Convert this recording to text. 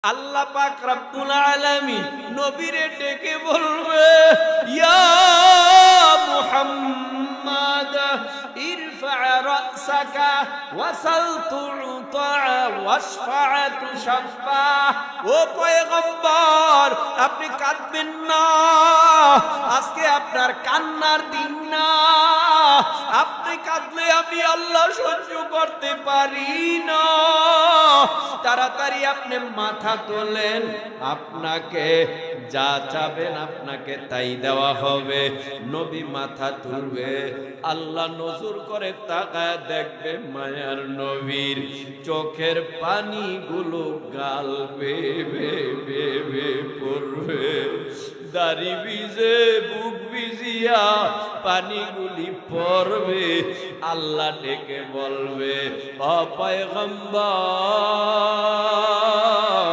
আল্লাহ পাক রব্বুল আলামিন নবীরে ডেকে বলবে, ইয়া মুহাম্মদ ইরফা রাসাকা ওয়াসাল তুতা ওয়াশফা তুশফা। ও পয়গম্বর, আপনি কাঁদবেন না, আজকে আপনার কান্নার দিন না। আপনি কাঁদলে আমি আল্লাহ সহ্য করতে পারি না। তাড়াতাড়ি আপনি মাথা তোলেন, আপনাকে যা চাবেন আপনাকে তাই দেওয়া হবে। নবী মাথা তুলবে, আল্লাহ নজর করে তাকায় দেখবে মায়ার নবীর চোখের পানিগুলো গাল বেয়ে বেয়ে পড়বে। দাড়ি ভিজে বুক ভিজিয়া পানিগুলি পড়বে। আল্লাহ ডেকে বলবে, ও পয়গম্বর,